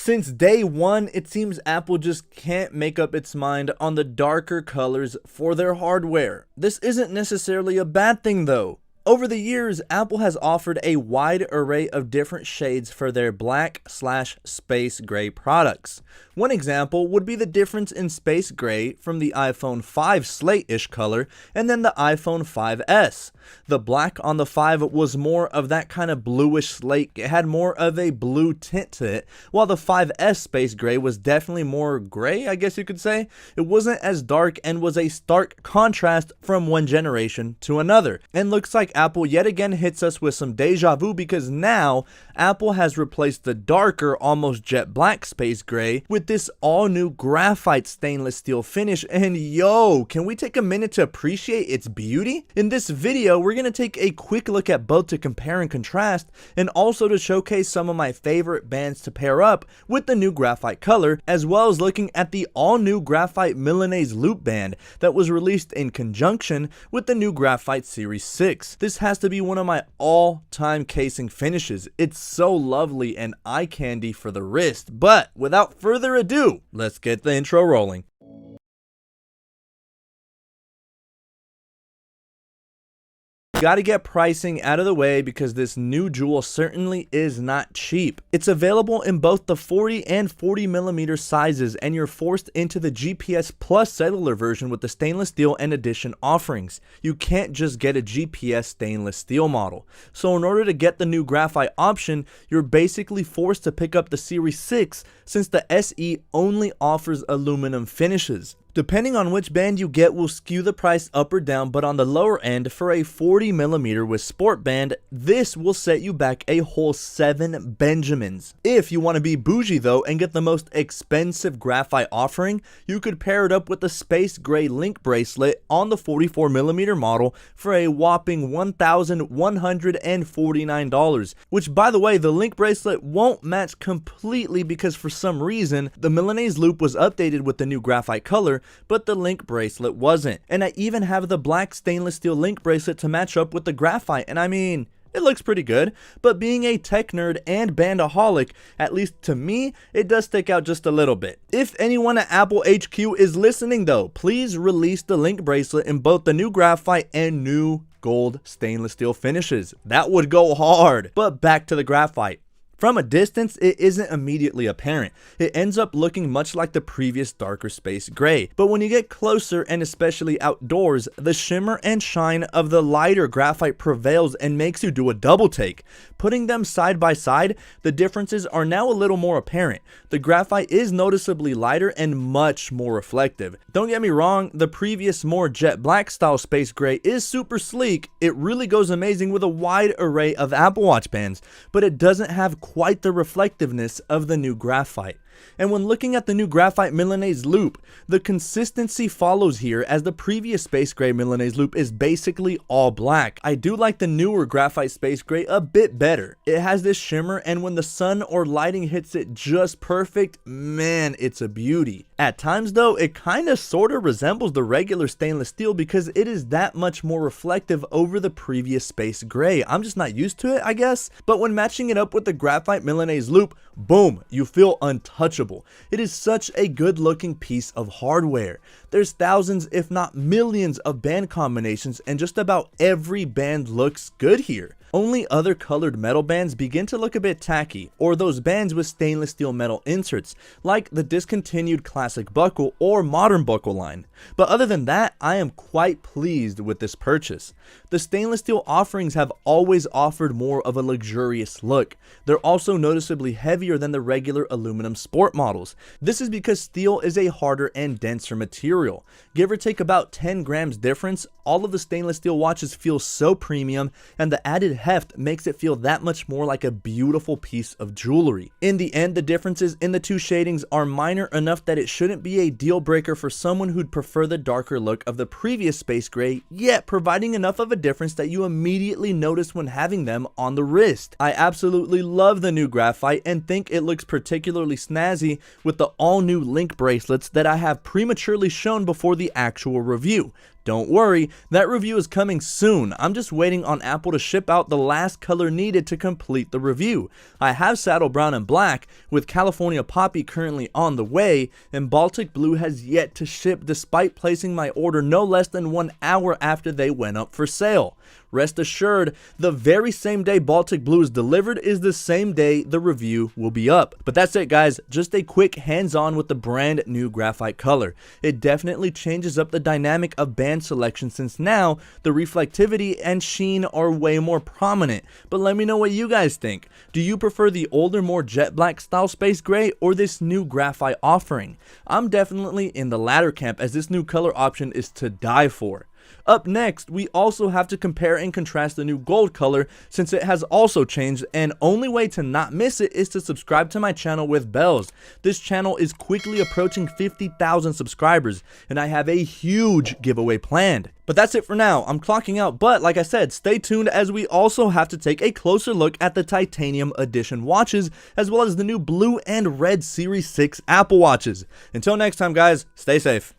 Since day one, it seems Apple just can't make up its mind on the darker colors for their hardware. This isn't necessarily a bad thing though. Over the years, Apple has offered a wide array of different shades for their black/space gray products. One example would be the difference in space gray from the iPhone 5 slate-ish color and then the iPhone 5S. The black on the 5 was more of that kind of bluish slate, it had more of a blue tint to it, while the 5S space gray was definitely more gray, I guess you could say. It wasn't as dark and was a stark contrast from one generation to another, and looks like Apple yet again hits us with some deja vu because now Apple has replaced the darker, almost jet black space gray with this all new graphite stainless steel finish, and yo, can we take a minute to appreciate its beauty? In this video, we're going to take a quick look at both to compare and contrast, and also to showcase some of my favorite bands to pair up with the new graphite color, as well as looking at the all new graphite Milanese loop band that was released in conjunction with the new graphite Series 6. This has to be one of my all-time casing finishes. It's so lovely and eye candy for the wrist, but without further ado, let's get the intro rolling. Gotta get pricing out of the way because this new jewel certainly is not cheap. It's available in both the 40 and 40mm sizes, and you're forced into the GPS Plus cellular version with the stainless steel and edition offerings. You can't just get a GPS stainless steel model. So in order to get the new graphite option, you're basically forced to pick up the Series 6 since the SE only offers aluminum finishes. Depending on which band you get will skew the price up or down, but on the lower end, for a 40mm with sport band, this will set you back a whole 7 Benjamins. If you want to be bougie though and get the most expensive graphite offering, you could pair it up with the space gray link bracelet on the 44mm model for a whopping $1,149, which by the way, the link bracelet won't match completely because for some reason, the Milanese loop was updated with the new graphite color, but the link bracelet wasn't. And I even have the black stainless steel link bracelet to match up with the graphite, and I mean, it looks pretty good, but being a tech nerd and bandaholic, at least to me, it does stick out just a little bit. If anyone at Apple HQ is listening though, please release the link bracelet in both the new graphite and new gold stainless steel finishes. That would go hard. But back to the graphite. From a distance, it isn't immediately apparent. It ends up looking much like the previous darker space gray. But when you get closer, and especially outdoors, the shimmer and shine of the lighter graphite prevails and makes you do a double take. Putting them side by side, the differences are now a little more apparent. The graphite is noticeably lighter and much more reflective. Don't get me wrong, the previous more jet black style space gray is super sleek. It really goes amazing with a wide array of Apple Watch bands, but it doesn't have quite the reflectiveness of the new graphite. And when looking at the new graphite Milanese loop, the consistency follows here as the previous space gray Milanese loop is basically all black. I do like the newer graphite space gray a bit better. It has this shimmer, and when the sun or lighting hits it just perfect, man, it's a beauty. At times though, it kinda sorta resembles the regular stainless steel because it is that much more reflective over the previous space gray. I'm just not used to it, I guess. But when matching it up with the graphite Milanese loop, boom, you feel untouchable. It is such a good looking piece of hardware. There's thousands if not millions of band combinations, and just about every band looks good here. Only other colored metal bands begin to look a bit tacky, or those bands with stainless steel metal inserts, like the discontinued classic buckle or modern buckle line. But other than that, I am quite pleased with this purchase. The stainless steel offerings have always offered more of a luxurious look. They're also noticeably heavier than the regular aluminum sport models. This is because steel is a harder and denser material. Give or take about 10 grams difference, all of the stainless steel watches feel so premium, and the added heft makes it feel that much more like a beautiful piece of jewelry. In the end, the differences in the two shadings are minor enough that it shouldn't be a deal breaker for someone who'd prefer the darker look of the previous space gray, yet providing enough of a difference that you immediately notice when having them on the wrist. I absolutely love the new graphite and think it looks particularly snazzy with the all new link bracelets that I have prematurely shown before the actual review. Don't worry, that review is coming soon. I'm just waiting on Apple to ship out the last color needed to complete the review. I have Saddle Brown and Black, with California Poppy currently on the way, and Baltic Blue has yet to ship despite placing my order no less than 1 hour after they went up for sale. Rest assured, the very same day Baltic Blue is delivered is the same day the review will be up. But that's it guys, just a quick hands-on with the brand new graphite color. It definitely changes up the dynamic of band selection since now the reflectivity and sheen are way more prominent. But let me know what you guys think. Do you prefer the older, more jet black style space gray or this new graphite offering? I'm definitely in the latter camp, as this new color option is to die for. Up next, we also have to compare and contrast the new gold color since it has also changed, and only way to not miss it is to subscribe to my channel with bells. This channel is quickly approaching 50,000 subscribers and I have a huge giveaway planned. But that's it for now. I'm clocking out, but like I said, stay tuned as we also have to take a closer look at the titanium edition watches as well as the new blue and red Series 6 Apple Watches. Until next time guys, stay safe.